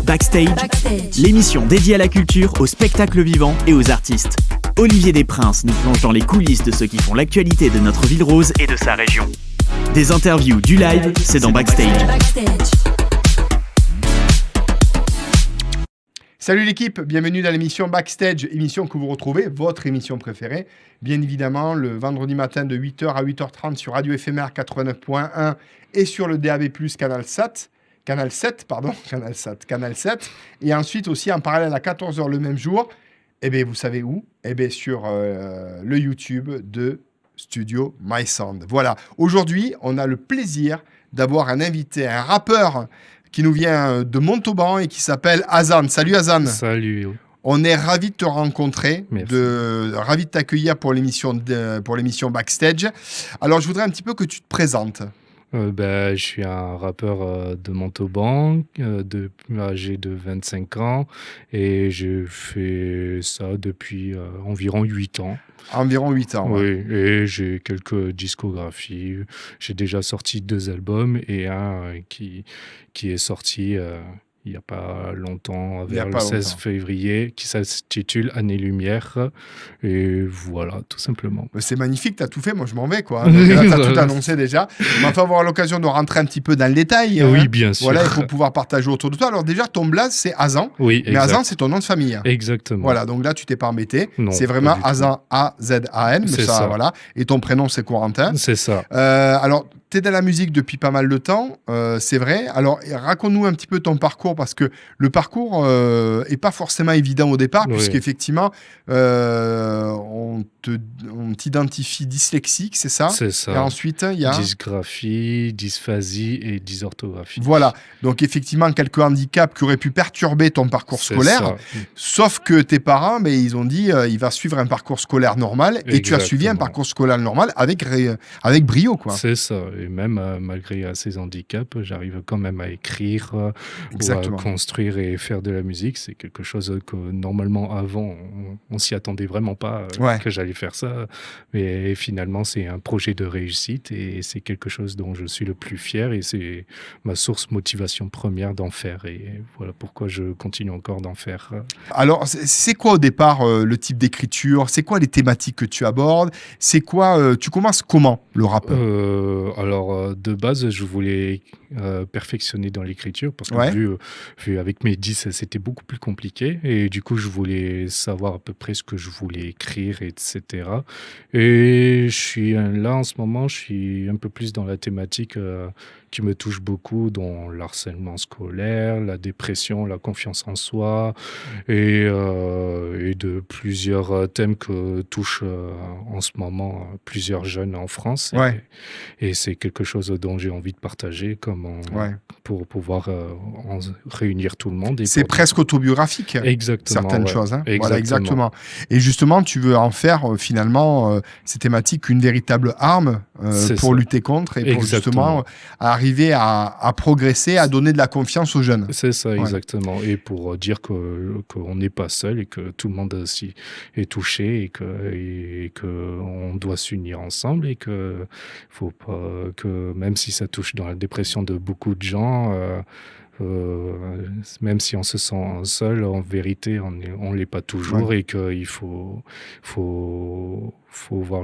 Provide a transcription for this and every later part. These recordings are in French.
Backstage, l'émission dédiée à la culture, au spectacle vivant et aux artistes. Olivier Desprinces nous plonge dans les coulisses de ceux qui font l'actualité de notre ville rose et de sa région. Des interviews, du live, c'est dans Backstage. Salut l'équipe, bienvenue dans l'émission Backstage, émission que vous retrouvez, votre émission préférée, bien évidemment, le vendredi matin de 8h à 8h30 sur Radio Éphémère 89.1 et sur le DAB+, Canal 7, et ensuite aussi en parallèle à 14h le même jour, eh bien vous savez où ? Eh bien sur le YouTube de Studio My Sound. Voilà, aujourd'hui, on a le plaisir d'avoir un invité, un rappeur qui nous vient de Montauban et qui s'appelle Hazan. Salut Hazan. Salut. On est ravis de te rencontrer, ravis de t'accueillir pour l'émission Backstage. Alors, je voudrais un petit peu que tu te présentes. Je suis un rappeur de Montauban, âgé de 25 ans, et je fais ça depuis environ 8 ans. Environ 8 ans. Oui, et j'ai quelques discographies. J'ai déjà sorti 2 albums et un qui est sorti il n'y a pas longtemps, vers le 16 février, qui s'intitule Année-Lumière. Et voilà, tout simplement. C'est magnifique, tu as tout fait, moi je m'en vais, quoi. Donc là, tu as tout annoncé déjà. On va avoir l'occasion de rentrer un petit peu dans le détail. Oui, bien sûr. Voilà, il faut pouvoir partager autour de toi. Alors déjà, ton blaze, c'est Hazan. Oui, mais Hazan, c'est ton nom de famille. Exactement. Voilà, donc là, tu t'es pas embêté. Non, c'est vraiment Hazan, A-Z-A-N. Mais c'est ça. Voilà. Et ton prénom, c'est Corentin. C'est ça. Alors, tu es dans la musique depuis pas mal de temps, c'est vrai. Alors, raconte-nous un petit peu ton parcours, parce que le parcours est pas forcément évident au départ, puisqu'effectivement, on t'identifie dyslexique, c'est ça ? C'est ça. Et ensuite, il y a... Dysgraphie, dysphasie et dysorthographie. Voilà. Donc, effectivement, quelques handicaps qui auraient pu perturber ton parcours scolaire. Ça. Sauf que tes parents, ils ont dit, il va suivre un parcours scolaire normal. Et tu as suivi un parcours scolaire normal avec brio, quoi. C'est ça. Et même malgré ces handicaps, j'arrive quand même à écrire, à construire et faire de la musique. C'est quelque chose que normalement avant, on s'y attendait vraiment pas que j'allais faire ça. Mais finalement, c'est un projet de réussite et c'est quelque chose dont je suis le plus fier et c'est ma source motivation première d'en faire. Et voilà pourquoi je continue encore d'en faire. Alors, c'est quoi au départ le type d'écriture ? C'est quoi les thématiques que tu abordes ? C'est quoi tu commences comment, le rap ? Alors, de base, je voulais perfectionner dans l'écriture parce que vu avec mes 10, c'était beaucoup plus compliqué. Et du coup, je voulais savoir à peu près ce que je voulais écrire, etc. Et je suis là, en ce moment, je suis un peu plus dans la thématique qui me touche beaucoup, dont l'harcèlement scolaire, la dépression, la confiance en soi, et de plusieurs thèmes que touchent en ce moment plusieurs jeunes en France. Et c'est quelque chose dont j'ai envie de partager pour pouvoir en réunir tout le monde. C'est presque autobiographique. Exactement. Certaines choses. Hein. Exactement. Voilà, exactement. Et justement, tu veux en faire finalement ces thématiques une véritable arme pour lutter contre et pour justement arriver à progresser, à donner de la confiance aux jeunes. C'est ça, exactement. Et pour dire qu'on n'est pas seul et que tout le monde aussi est touché et qu'on doit s'unir ensemble et que faut pas que même si ça touche dans la dépression de beaucoup de gens, même si on se sent seul, en vérité, on l'est pas toujours et qu'il faut voir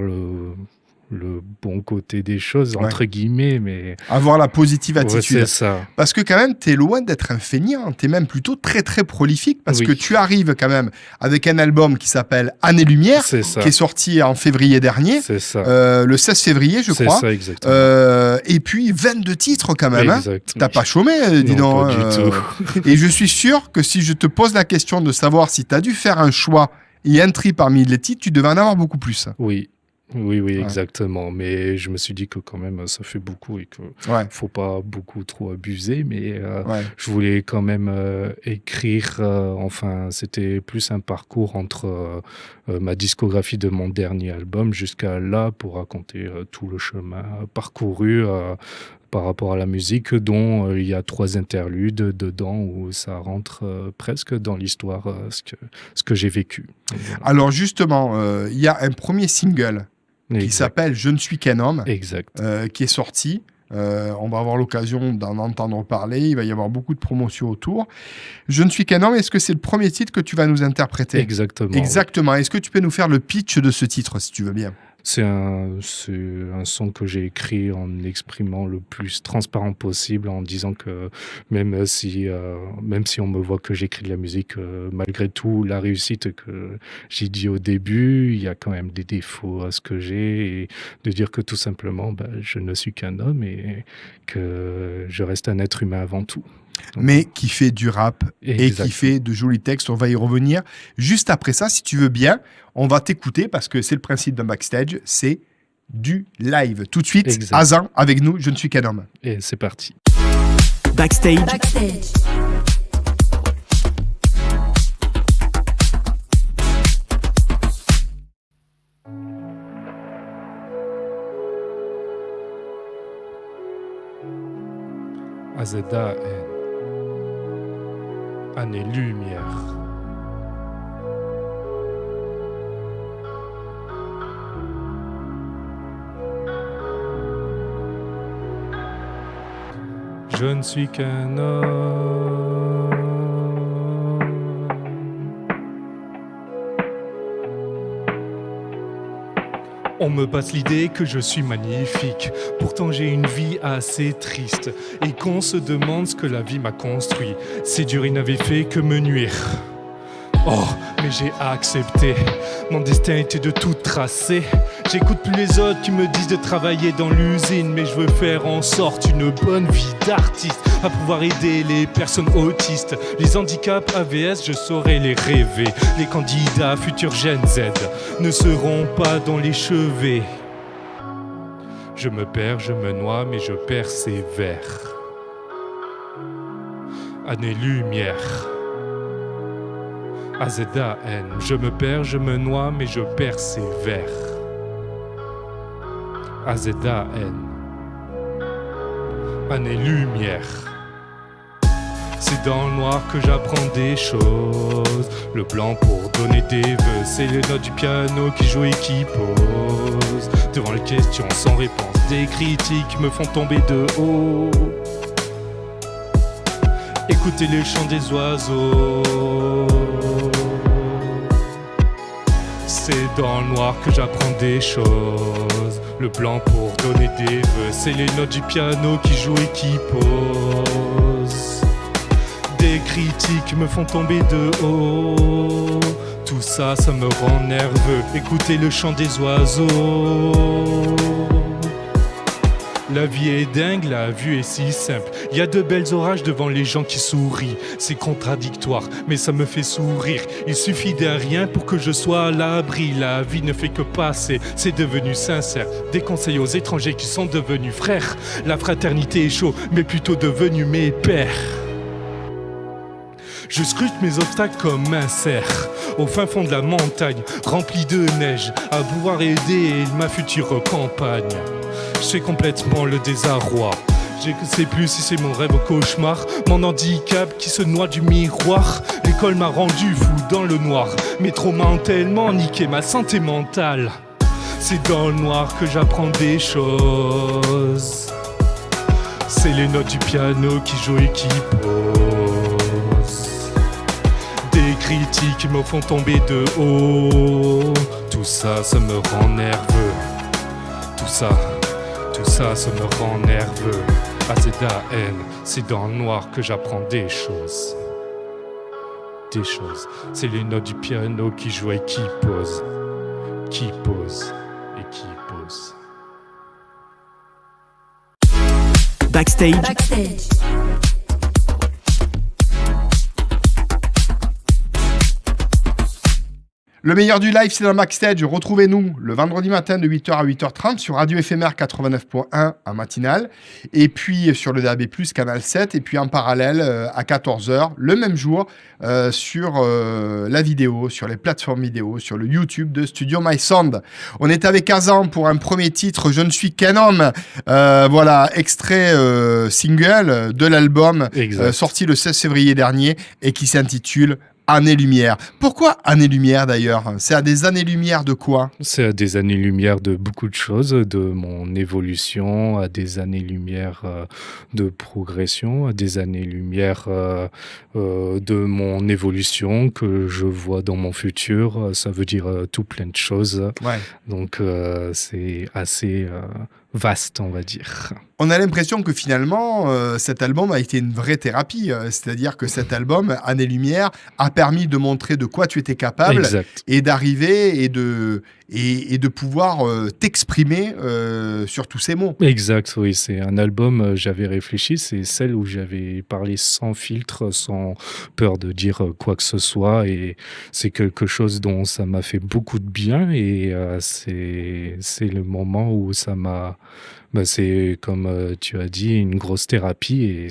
le bon côté des choses, entre guillemets, mais... Avoir la positive attitude. C'est ça. Parce que quand même, t'es loin d'être un feignant, t'es même plutôt très très prolifique, parce que tu arrives quand même avec un album qui s'appelle Année-Lumière, qui est sorti en février dernier, le 16 février, je crois. C'est ça, exactement. Et puis 22 titres quand même. T'as pas chômé, dis non, donc. Pas du tout. Et je suis sûr que si je te pose la question de savoir si t'as dû faire un choix et un tri parmi les titres, tu devais en avoir beaucoup plus. Oui, exactement. Mais je me suis dit que quand même, ça fait beaucoup et qu'il ne faut pas beaucoup trop abuser. Mais je voulais quand même écrire. C'était plus un parcours entre ma discographie de mon dernier album jusqu'à là pour raconter tout le chemin parcouru par rapport à la musique, dont il y a 3 interludes dedans où ça rentre presque dans l'histoire, ce que j'ai vécu. Voilà. Alors justement, il y a un premier single qui s'appelle « Je ne suis qu'un homme », qui est sorti. On va avoir l'occasion d'en entendre parler. Il va y avoir beaucoup de promotions autour. Je ne suis qu'un homme. Est-ce que c'est le premier titre que tu vas nous interpréter ? Exactement. Exactement. Oui. Est-ce que tu peux nous faire le pitch de ce titre, si tu veux bien ? C'est un son que j'ai écrit en exprimant le plus transparent possible, en disant que même si on me voit que j'écris de la musique, malgré tout, la réussite que j'ai dit au début, il y a quand même des défauts à ce que j'ai, et de dire que tout simplement, je ne suis qu'un homme et que je reste un être humain avant tout. Mais qui fait du rap et qui fait de jolis textes. On va y revenir juste après ça, si tu veux bien. On va t'écouter parce que c'est le principe d'un backstage, c'est du live. Tout de suite, Hazan avec nous, Je ne suis qu'un homme. Et c'est parti. Backstage. AZN. Année-lumière. Je ne suis qu'un homme. On me passe l'idée que je suis magnifique. Pourtant j'ai une vie assez triste. Et qu'on se demande ce que la vie m'a construit. C'est dur, il n'avait fait que me nuire. Oh, mais j'ai accepté. Mon destin était de tout tracer. J'écoute plus les autres qui me disent de travailler dans l'usine, mais je veux faire en sorte une bonne vie d'artiste, à pouvoir aider les personnes autistes. Les handicaps AVS, je saurais les rêver. Les candidats futurs Gen Z ne seront pas dans les chevets. Je me perds, je me noie, mais je persévère. Année-lumière. AZN, je me perds, je me noie, mais je persévère. AZN, année-lumière. C'est dans le noir que j'apprends des choses. Le blanc pour donner des vœux, c'est les notes du piano qui jouent et qui posent. Devant les questions sans réponse, des critiques me font tomber de haut. Écoutez les chants des oiseaux. C'est dans le noir que j'apprends des choses. Le blanc pour donner des vœux, c'est les notes du piano qui jouent et qui posent. Des critiques me font tomber de haut. Tout ça, ça me rend nerveux. Écoutez le chant des oiseaux. La vie est dingue, la vue est si simple. Il y a de belles orages devant les gens qui sourient. C'est contradictoire, mais ça me fait sourire. Il suffit d'un rien pour que je sois à l'abri. La vie ne fait que passer, c'est devenu sincère. Des conseils aux étrangers qui sont devenus frères. La fraternité est chaud, mais plutôt devenus mes pères. Je scrute mes obstacles comme un cerf, au fin fond de la montagne, rempli de neige, à pouvoir aider ma future campagne. Je fais complètement le désarroi. Je ne sais plus si c'est mon rêve ou cauchemar. Mon handicap qui se noie du miroir. L'école m'a rendu fou dans le noir. Mes traumas ont tellement niqué ma santé mentale. C'est dans le noir que j'apprends des choses. C'est les notes du piano qui jouent et qui posent. Des critiques me font tomber de haut. Tout ça, ça me rend nerveux. Tout ça, ça me rend nerveux. AZN, c'est dans le noir que j'apprends des choses. Des choses. C'est les notes du piano qui jouent et qui posent. Qui posent et qui posent. Backstage. Le meilleur du live, c'est dans le backstage. Retrouvez-nous le vendredi matin de 8h à 8h30 sur Radio Éphémère 89.1 en matinale. Et puis sur le DAB+, Canal 7. Et puis en parallèle, à 14h, le même jour, sur la vidéo, sur les plateformes vidéo, sur le YouTube de Studio My Sound. On est avec Hazan pour un premier titre, Je ne suis qu'un homme. Voilà, extrait single de l'album sorti le 16 février dernier et qui s'intitule Années-lumière. Pourquoi années-lumière d'ailleurs? C'est à des années-lumière de quoi? C'est à des années-lumière de beaucoup de choses, de mon évolution, à des années-lumière de progression, à des années-lumière de mon évolution que je vois dans mon futur. Ça veut dire tout plein de choses. Ouais. Donc c'est assez vaste, on va dire. On a l'impression que finalement, cet album a été une vraie thérapie. C'est-à-dire que cet album, Années-Lumière, a permis de montrer de quoi tu étais capable Exact. et d'arriver et de pouvoir t'exprimer sur tous ces mots. Exact, oui, c'est un album, j'avais réfléchi, c'est celle où j'avais parlé sans filtre, sans peur de dire quoi que ce soit, et c'est quelque chose dont ça m'a fait beaucoup de bien, et c'est le moment où ça m'a... c'est comme tu as dit, une grosse thérapie,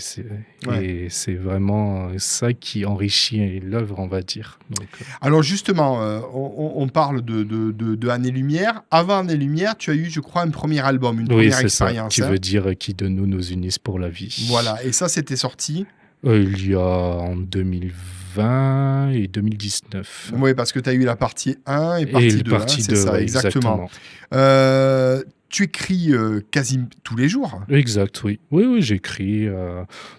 Ouais. et c'est vraiment ça qui enrichit l'œuvre, on va dire. Donc, Alors justement, on parle de Années-Lumière. Avant Années-Lumière, tu as eu, je crois, un premier album, une oui, première c'est ça, expérience. qui Hein. veut dire qui de nous nous unissent pour la vie. Voilà, et ça, c'était sorti. Il y a en 2020 et 2019. Oui, parce que tu as eu la partie 1 et Et partie le 2. Hein, parti c'est 2, ça, ouais, exactement. Tu écris quasi tous les jours. Exact, oui. Oui, oui, j'écris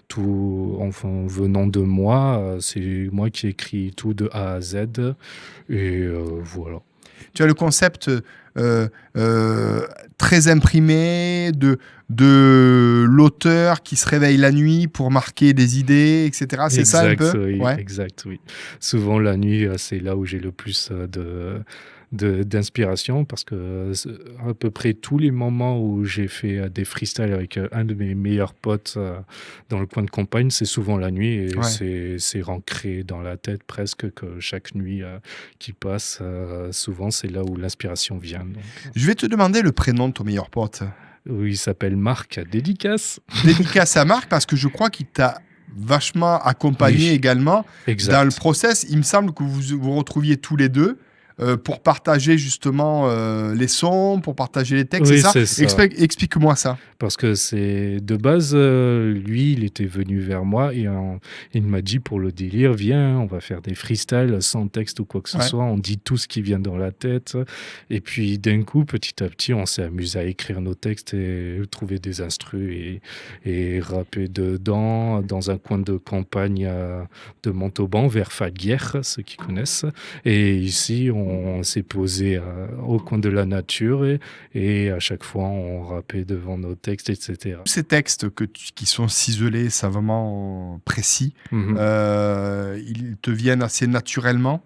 tout, enfin, venant de moi, c'est moi qui écris tout de A à Z. Et voilà. Tu as le concept très imprimé de l'auteur qui se réveille la nuit pour marquer des idées, etc. C'est ça un peu? Oui, Ouais. exact, oui. Souvent, la nuit, c'est là où j'ai le plus d'inspiration parce que à peu près tous les moments où j'ai fait des freestyles avec un de mes meilleurs potes dans le coin de campagne, c'est souvent la nuit et Ouais. c'est ancré dans la tête presque que chaque nuit qui passe, souvent c'est là où l'inspiration vient. Donc, Je vais te demander le prénom de ton meilleur pote. oui, il s'appelle Marc Dédicace. Dédicace à Marc parce que je crois qu'il t'a vachement accompagné Oui, également exact. dans le process. Il me semble que vous vous retrouviez tous les deux pour partager justement les sons, pour partager les textes, Oui, c'est ça? c'est ça. Explique-moi ça. Parce que c'est de base, lui, il était venu vers moi et il m'a dit pour le délire, viens, on va faire des freestyles sans texte ou quoi que ce Ouais. soit, on dit tout ce qui vient dans la tête. Et puis d'un coup, petit à petit, on s'est amusé à écrire nos textes et trouver des instrus et rapper dedans dans un coin de campagne de Montauban vers Falguière, ceux qui connaissent. Et ici, on s'est posé au coin de la nature et à chaque fois, on rappait devant nos textes, etc. Tous ces textes qui sont ciselés, savamment précis, Mhm. ils te viennent assez naturellement?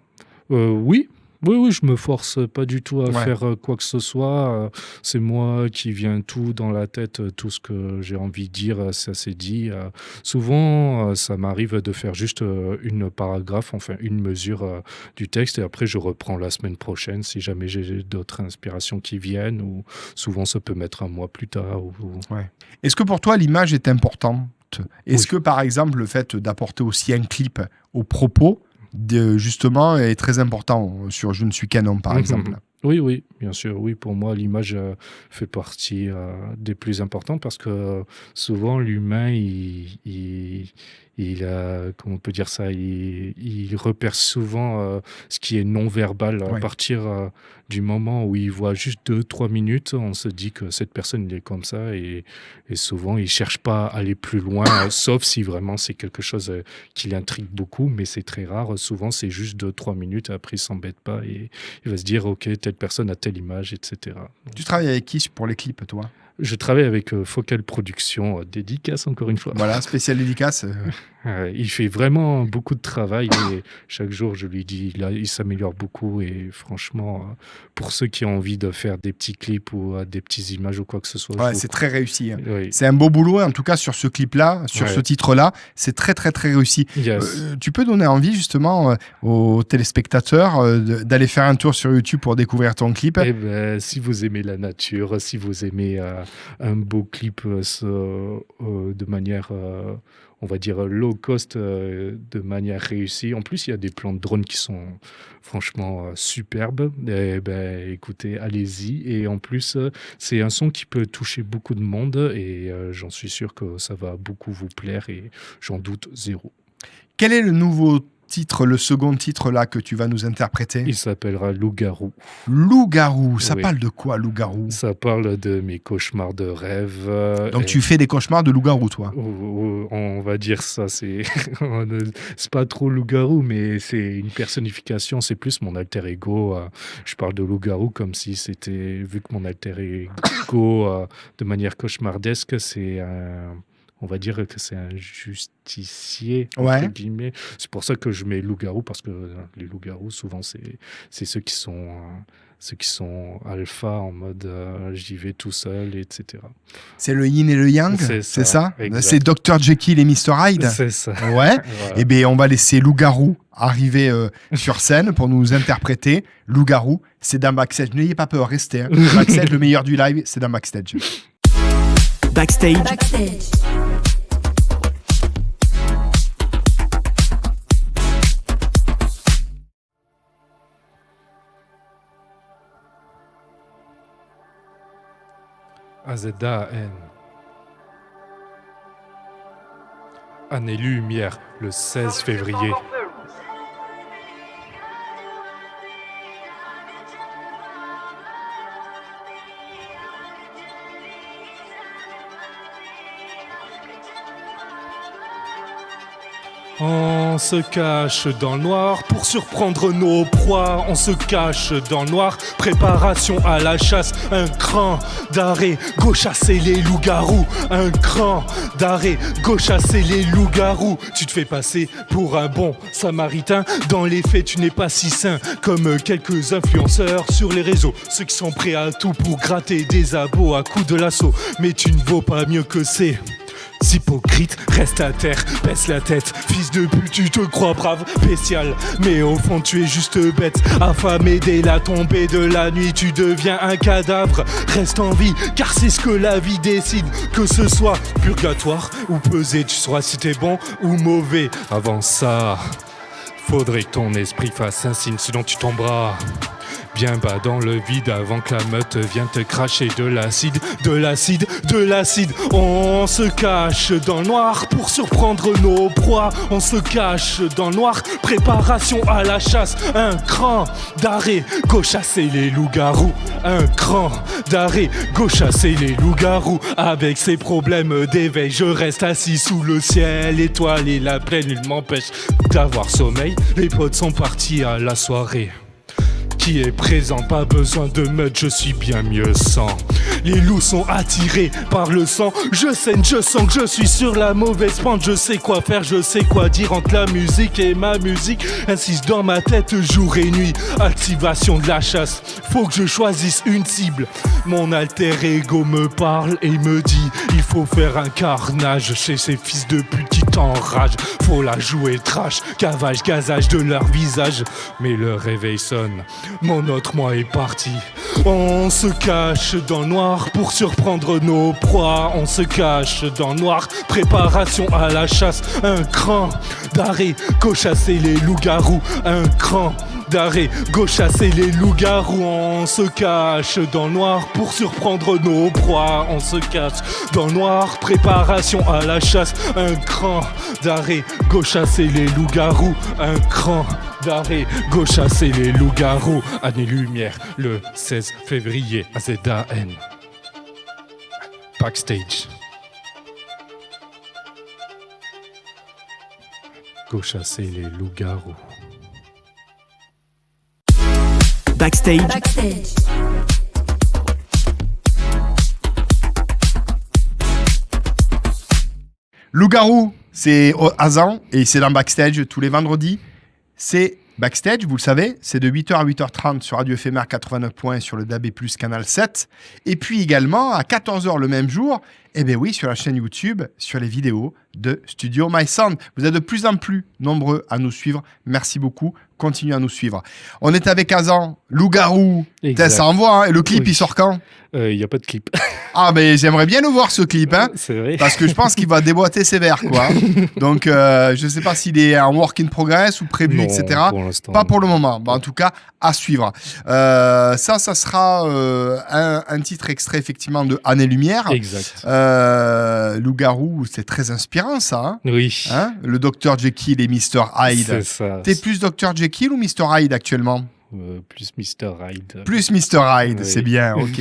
Oui. Oui, oui, je me force pas du tout à Ouais. faire quoi que ce soit. C'est moi qui viens tout dans la tête, tout ce que j'ai envie de dire, ça s'est dit. Souvent, ça m'arrive de faire juste une paragraphe, enfin une mesure du texte, et après je reprends la semaine prochaine si jamais j'ai d'autres inspirations qui viennent, ou souvent ça peut mettre un mois plus tard. Ouais. Est-ce que pour toi, l'image est importante? Est-ce Oui. que, par exemple, le fait d'apporter aussi un clip au propos, justement, est très important sur Je ne suis qu'un homme, par exemple? Oui, oui, bien sûr. Oui, pour moi, l'image fait partie des plus importantes parce que souvent, l'humain, il a, comment on peut dire ça, il repère souvent ce qui est non-verbal. À Ouais. partir du moment où il voit juste 2-3 minutes, on se dit que cette personne, il est comme ça, et souvent, il cherche pas à aller plus loin, sauf si vraiment c'est quelque chose qui l'intrigue beaucoup, mais c'est très rare. Souvent, c'est juste 2-3 minutes, après, il s'embête pas et il va se dire, ok, telle personne a telle image, etc. Tu travailles avec qui pour les clips, toi? Je travaille avec Focal Production, dédicace encore une fois. Voilà, spécial dédicace. Il fait vraiment beaucoup de travail et chaque jour, je lui dis, là, il s'améliore beaucoup, et franchement, pour ceux qui ont envie de faire des petits clips ou des petites images ou quoi que ce soit, Ouais, c'est très réussi. Hein. Oui. C'est un beau boulot, en tout cas, sur ce clip-là, sur ce titre-là. C'est très, très, très réussi. Yes. Tu peux donner envie, justement, aux téléspectateurs d'aller faire un tour sur YouTube pour découvrir ton clip? Eh ben, si vous aimez la nature, si vous aimez un beau clip de manière, on va dire, low cost, de manière réussie. En plus, il y a des plans de drone qui sont franchement superbes. Eh ben, écoutez, allez-y. Et en plus, c'est un son qui peut toucher beaucoup de monde, et j'en suis sûr que ça va beaucoup vous plaire, et j'en doute zéro. Quel est le nouveau titre, le second titre là que tu vas nous interpréter? Il s'appellera Loup-garou. Loup-garou, ça Oui. parle de quoi, Loup-garou? Ça parle de mes cauchemars de rêve. Donc tu fais des cauchemars de loup-garou, toi? On va dire ça, c'est c'est pas trop loup-garou, mais c'est une personnification, c'est plus mon alter ego. Je parle de loup-garou comme si c'était, vu que mon alter ego, de manière cauchemardesque, on va dire que c'est un justicier, entre Ouais. guillemets. C'est pour ça que je mets loup-garou, parce que les loups-garous, souvent, c'est ceux qui sont alpha, en mode j'y vais tout seul, etc. C'est le yin et le yang, C'est c'est ça, ça? exact. C'est Dr Jekyll et Mr Hyde? C'est ça. Ouais. Voilà. Eh bien, on va laisser Loup-garou arriver sur scène pour nous interpréter. Loup-garou, c'est dans Backstage. N'ayez pas peur, restez. Hein. Backstage, le meilleur du live, c'est dans Backstage. Backstage, AZAN. Année-lumière, le 16 février. On se cache dans le noir pour surprendre nos proies. On se cache dans le noir, préparation à la chasse. Un cran d'arrêt, go chasser les loups-garous. Un cran d'arrêt, go chasser les loups-garous. Tu te fais passer pour un bon samaritain. Dans les faits, tu n'es pas si sain comme quelques influenceurs sur les réseaux. Ceux qui sont prêts à tout pour gratter des abos à coups de lasso. Mais tu ne vaux pas mieux que ces hypocrite, reste à terre, baisse la tête. Fils de pute, tu te crois brave, spécial, mais au fond tu es juste bête. Affamé dès la tombée de la nuit, tu deviens un cadavre. Reste en vie, car c'est ce que la vie décide. Que ce soit purgatoire ou pesé, tu sauras si t'es bon ou mauvais. Avant ça, faudrait que ton esprit fasse un signe, sinon tu tomberas bien bas dans le vide avant que la meute vienne te cracher de l'acide, de l'acide, de l'acide. On se cache dans le noir pour surprendre nos proies. On se cache dans le noir, préparation à la chasse. Un cran d'arrêt, go chasser les loups-garous. Un cran d'arrêt, go chasser les loups-garous. Avec ces problèmes d'éveil, je reste assis sous le ciel étoilé. La pleine lune m'empêche d'avoir sommeil. Les potes sont partis à la soirée. Qui est présent, pas besoin de meute, je suis bien mieux sans. Les loups sont attirés par le sang. Je saigne, je sens que je suis sur la mauvaise pente. Je sais quoi faire, je sais quoi dire entre la musique et ma musique. Insiste dans ma tête jour et nuit. Activation de la chasse, faut que je choisisse une cible. Mon alter ego me parle et me dit il faut faire un carnage chez ces fils de pute qui t'enragent. Faut la jouer trash, cavage, gazage de leur visage. Mais le réveil sonne. Mon autre moi est parti. On se cache dans le noir pour surprendre nos proies. On se cache dans le noir, préparation à la chasse. Un cran d'arrêt, go chasser les loups-garous. Un cran d'arrêt, go chasser les loups-garous. On se cache dans le noir pour surprendre nos proies. On se cache dans le noir, préparation à la chasse. Un cran d'arrêt, go chasser les loups-garous. Un cran d'arrêt, go chasser les loups-garous. Année-lumière, le 16 février, AZAN. Backstage. Go chasser les loups-garous. Backstage, Loup-garou, c'est Azan et c'est dans Backstage tous les vendredis. C'est Backstage, vous le savez, c'est de 8h à 8h30 sur Radio Éphémère 89 points sur le DAB+, canal 7. Et puis également à 14h le même jour, eh bien oui, sur la chaîne YouTube, sur les vidéos de Studio My Sound. Vous êtes de plus en plus nombreux à nous suivre. Merci beaucoup. Continuez à nous suivre. On est avec Azan, Loup-garou. Exact. Ça envoie, hein. Et le clip, Oui. il sort quand? Il n'y a pas de clip. Ah, mais j'aimerais bien le voir, ce clip, hein. C'est vrai. Parce que je pense qu'il va déboîter sévère, quoi. Donc, je ne sais pas s'il est en work in progress ou prévu, Non, etc. pour l'instant, Pas non. pour le moment. Bon, en tout cas, à suivre. Ça sera un titre extrait, effectivement, de Année-lumière. Exact. Loup-garou, c'est très inspirant. inspirant, ça. Hein, Oui, le Dr Jekyll et Mr Hyde. c'est ça. T'es plus Dr Jekyll ou Mr Hyde actuellement? Plus Mr. Hyde. Plus Mr Hyde, Oui. c'est bien, ok.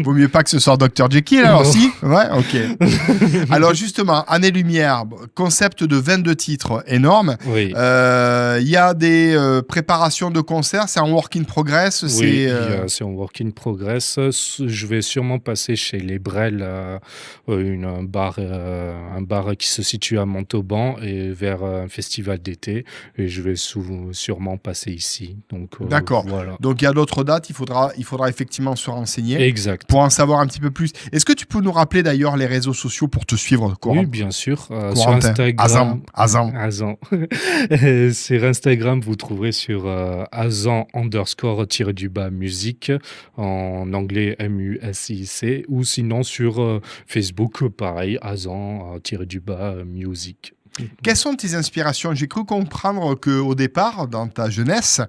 Vaut mieux pas que ce soit Dr Jekyll, alors Non. si? Ouais, ok. Alors justement, Année-Lumière, concept de 22 titres, énorme. Oui. Il y a des préparations de concerts, c'est en work in progress. Oui, c'est en work in progress. Je vais sûrement passer chez les Brel, un bar qui se situe à Montauban et vers un festival d'été. Et je vais sûrement passer ici. Donc, D'accord. voilà. Donc il y a d'autres dates, il faudra effectivement se renseigner Exact. pour en savoir un petit peu plus. Est-ce que tu peux nous rappeler d'ailleurs les réseaux sociaux pour te suivre, Corentin? Oui, bien sûr. Sur Corentin. Instagram. Azan. Azan. Sur Instagram, vous trouverez sur Azan_musique en anglais MUSIC ou sinon sur Facebook, pareil, Azan_musique. Quelles sont tes inspirations? J'ai cru comprendre qu'au départ, dans ta jeunesse,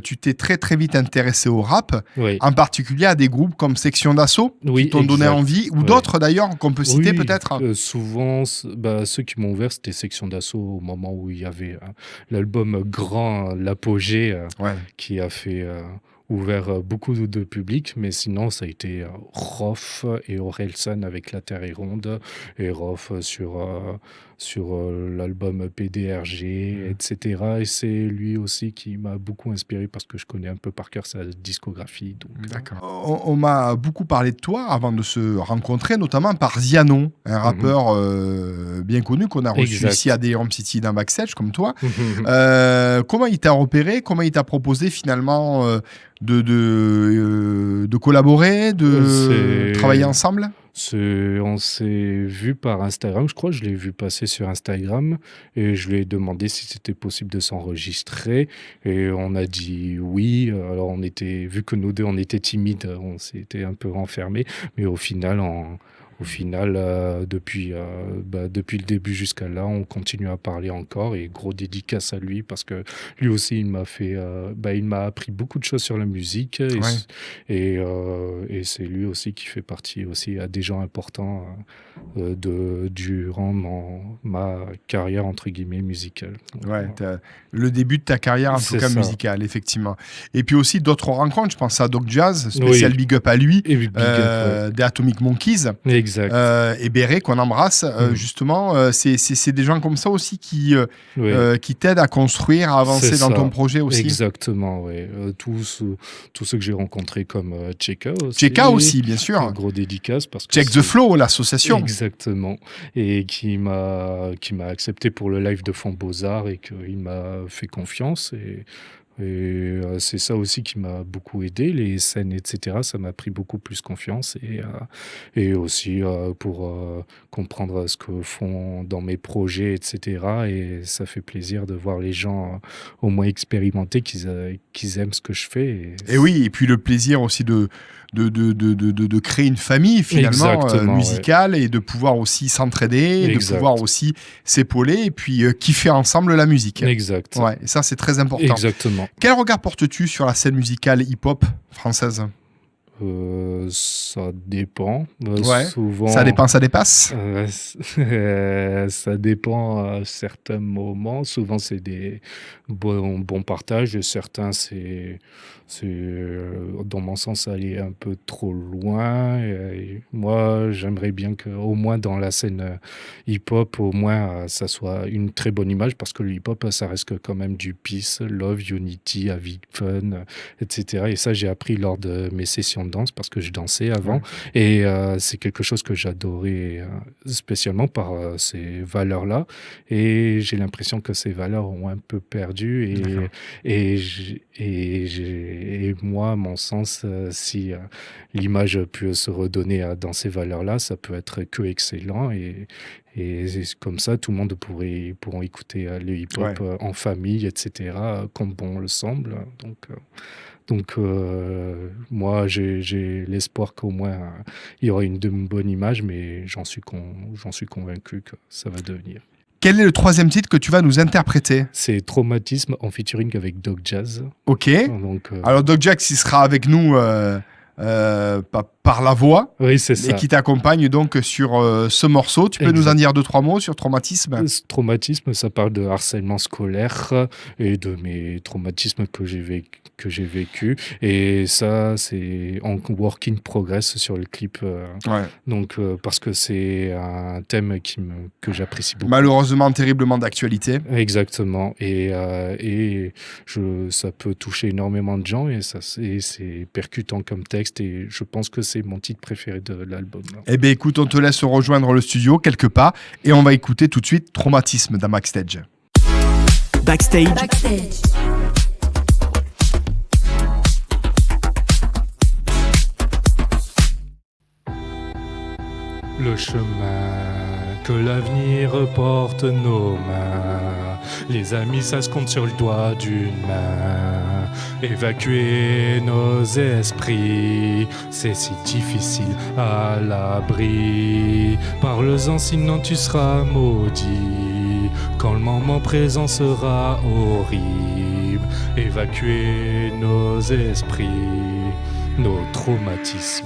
tu t'es très très vite intéressé au rap, Oui. en particulier à des groupes comme Section d'Assaut, Oui, qui t'ont donné exact. envie, ou Ouais. d'autres d'ailleurs qu'on peut citer Oui, peut-être. souvent, ceux qui m'ont ouvert, c'était Section d'Assaut au moment où il y avait l'album Grand, l'apogée, Ouais. qui a fait ouvert beaucoup de public, mais sinon, ça a été Rof et Orelsan avec La Terre est ronde, et Rof sur l'album PDRG, etc. Et c'est lui aussi qui m'a beaucoup inspiré parce que je connais un peu par cœur sa discographie. Donc, D'accord. On m'a beaucoup parlé de toi avant de se rencontrer, notamment par Zianon, un rappeur bien connu qu'on a reçu Exact. ici à Drum City d'un backstage comme toi. Comment il t'a repéré? Comment il t'a proposé finalement de collaborer, de travailler ensemble? On s'est vu par Instagram, je crois que je l'ai vu passer sur Instagram et je lui ai demandé si c'était possible de s'enregistrer et on a dit oui. Alors vu que nous deux on était timides, on s'était un peu renfermés, mais au final, depuis le début jusqu'à là, on continue à parler encore et gros dédicace à lui parce que lui aussi il m'a appris beaucoup de choses sur la musique et c'est lui aussi qui fait partie aussi à des gens importants durant ma carrière entre guillemets musicale. Donc, Ouais, le début de ta carrière en tout C'est cas ça. musicale, effectivement. Et puis aussi d'autres rencontres, je pense à Doc Jazz, spécial big up à lui, Et Big Up, des Atomic Monkeys. ouais. Exact. Et Béré qu'on embrasse, justement, c'est des gens comme ça aussi qui t'aident à construire, à avancer C'est dans ça. ton projet aussi. Exactement, oui. Tous ceux que j'ai rencontrés comme Cheka aussi. Cheka aussi, bien sûr. Un gros dédicace parce que Check the Flow, l'association. Exactement. Et qui m'a accepté pour le live de Fonds Beaux-Arts et qu'il m'a fait confiance. Et c'est ça aussi qui m'a beaucoup aidé, les scènes, etc. Ça m'a pris beaucoup plus confiance et aussi pour comprendre ce que font dans mes projets, etc. Et ça fait plaisir de voir les gens au moins expérimenter, qu'ils aiment ce que je fais. Et oui, et puis le plaisir aussi de créer une famille finalement musicale et de pouvoir aussi s'entraider, et de pouvoir aussi s'épauler et puis kiffer ensemble la musique. Exact. Ouais, et ça c'est très important. Exactement. Quel regard portes-tu sur la scène musicale hip-hop française? Ça dépend. Souvent, ça dépend, ça dépasse. Ça dépend à certains moments. Souvent, c'est des bons partages. Et certains, c'est dans mon sens, aller un peu trop loin. Et moi, j'aimerais bien qu'au moins dans la scène hip-hop, au moins, ça soit une très bonne image parce que le hip-hop, ça reste quand même du peace, love, unity, avec fun, etc. Et ça, j'ai appris lors de mes sessions de danse parce que je dansais avant et c'est quelque chose que j'adorais spécialement par ces valeurs-là et j'ai l'impression que ces valeurs ont un peu perdu et moi, à mon sens, si l'image peut se redonner dans ces valeurs-là, ça peut être que excellent et comme ça, tout le monde pourront écouter le hip-hop en famille, etc., comme bon le semble. Donc, moi, j'ai l'espoir qu'au moins, il y aura une bonne image, mais j'en suis convaincu que ça va devenir. Quel est le troisième titre que tu vas nous interpréter? C'est Traumatisme en featuring avec Doc Jazz. Ok. Donc, alors Doc Jazz, il sera avec nous par la voix. Oui, c'est ça. Et qui t'accompagne donc sur ce morceau. Tu peux nous en dire 2-3 mots sur Traumatisme? Ce traumatisme, ça parle de harcèlement scolaire et de mes traumatismes que j'ai vécu. Et ça, c'est en work in progress sur le clip. Donc, parce que c'est un thème que j'apprécie beaucoup. Malheureusement, terriblement d'actualité. Exactement. Et ça peut toucher énormément de gens et c'est percutant comme texte. Et je pense que c'est mon titre préféré de l'album. Eh bien, écoute, on te laisse rejoindre le studio quelques pas et on va écouter tout de suite Traumatisme dans Backstage. Backstage. Le chemin que l'avenir porte nos mains. Les amis, ça se compte sur le doigt d'une main. Évacuer nos esprits, c'est si difficile à l'abri. Parle-en, sinon tu seras maudit. Quand le moment présent sera horrible. Évacuer nos esprits, nos traumatismes.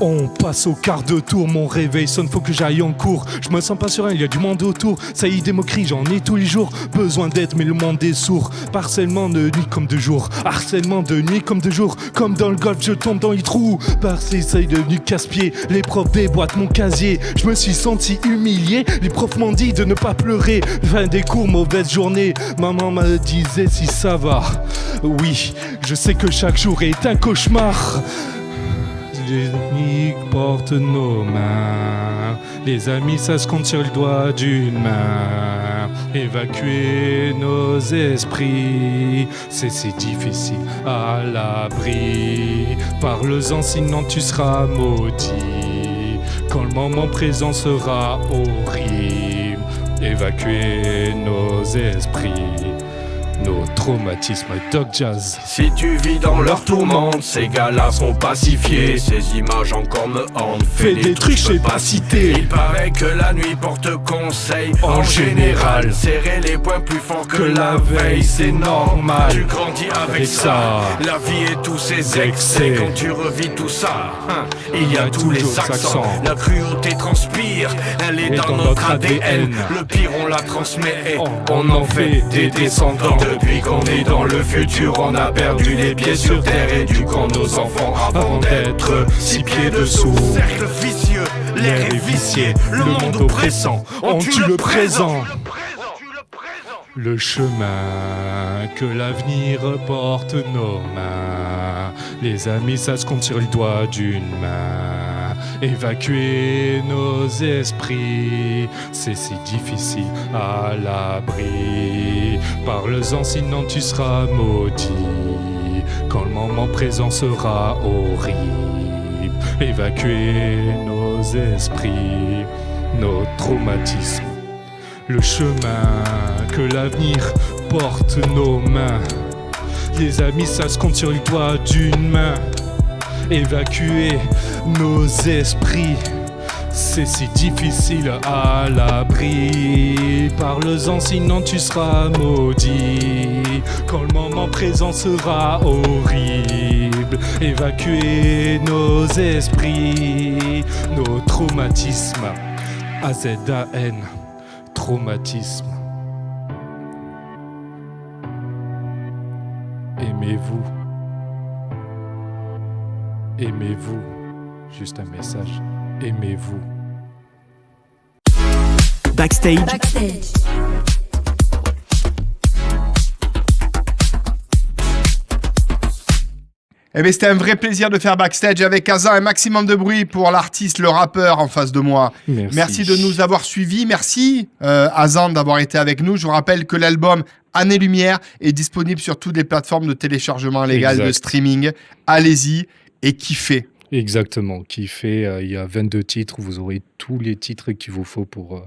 On passe au quart de tour, mon réveil sonne, faut que j'aille en cours. Je me sens pas serein, il y a du monde autour. Ça y est, des moqueries, j'en ai tous les jours. Besoin d'aide, mais le monde est sourd. Harcèlement de nuit comme de jour. Harcèlement de nuit comme de jour. Comme dans le golf, je tombe dans les trous. Par ces seuils devenus casse-pieds. Les profs déboîtent mon casier. Je me suis senti humilié. Les profs m'ont dit de ne pas pleurer. Fin des cours, mauvaise journée. Maman me disait si ça va. Oui, je sais que chaque jour est un cauchemar. Les amis portent nos mains. Les amis, ça se compte sur le doigt d'une main. Évacuer nos esprits, c'est si difficile à l'abri. Parle-en, sinon tu seras maudit. Quand le moment présent sera horrible. Évacuer nos esprits, nos traumatismes. Doc Jazz. Si tu vis dans leur tourmente, ces gars-là sont pacifiés. Ces images encore me hantent. Fais des trucs, je sais pas citer. Il paraît que la nuit porte conseil. En général, serrer les poings plus fort que la veille, c'est normal. Tu grandis avec ça. La vie et tous ses excès. Quand tu revis tout ça, il y a tous les accents. La cruauté transpire, elle est dans notre ADN. Le pire on la transmet et on en fait des descendants. Depuis qu'on est dans le futur, on a perdu les pieds sur terre. Éduquant nos enfants avant d'être 6 pieds dessous. Cercle vicieux, l'air est vicié, le monde oppressant, on tue le présent. Le chemin que l'avenir porte nos mains. Les amis, ça se compte sur le doigt d'une main. Évacuer nos esprits, c'est si difficile à l'abri. Parle-en, sinon tu seras maudit. Quand le moment présent sera horrible. Évacuer nos esprits, nos traumatismes. Le chemin que l'avenir porte nos mains. Les amis, ça se compte sur le doigt d'une main. Évacuer nos esprits, c'est si difficile à l'abri. Parle-en, sinon tu seras maudit. Quand le moment présent sera horrible. Évacuer nos esprits, nos traumatismes. AZAN. Traumatisme. Aimez-vous. Aimez-vous. Juste un message. Aimez-vous. Backstage. Eh bien, c'était un vrai plaisir de faire Backstage avec Azan. Un maximum de bruit pour l'artiste, le rappeur en face de moi. Merci de nous avoir suivis. Merci, Azan, d'avoir été avec nous. Je vous rappelle que l'album Année Lumière est disponible sur toutes les plateformes de téléchargement légal de streaming. Allez-y et kiffez. Exactement, qui fait, il y a 22 titres, vous aurez tous les titres qu'il vous faut pour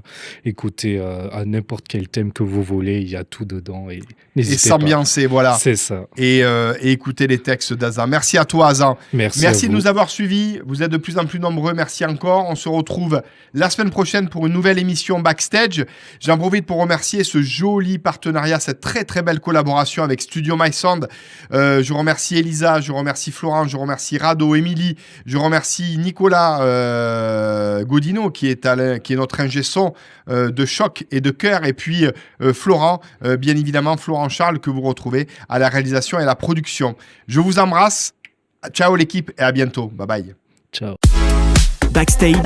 écouter à n'importe quel thème que vous voulez, il y a tout dedans et n'hésitez pas. s'ambiancer, voilà. C'est ça. Et écouter les textes d'Azan. Merci à toi, Azan. Merci de nous avoir suivis. Vous êtes de plus en plus nombreux. Merci encore. On se retrouve la semaine prochaine pour une nouvelle émission Backstage. J'en profite pour remercier ce joli partenariat, cette très très belle collaboration avec Studio My Sound. Je remercie Elisa, je remercie Florent, je remercie Rado, Émilie, je remercie Nicolas Godino qui est notre ingé son de choc et de cœur. Et puis Florent, bien évidemment, Florent Charles que vous retrouvez à la réalisation et à la production. Je vous embrasse. Ciao l'équipe et à bientôt. Bye bye. Ciao. Backstage.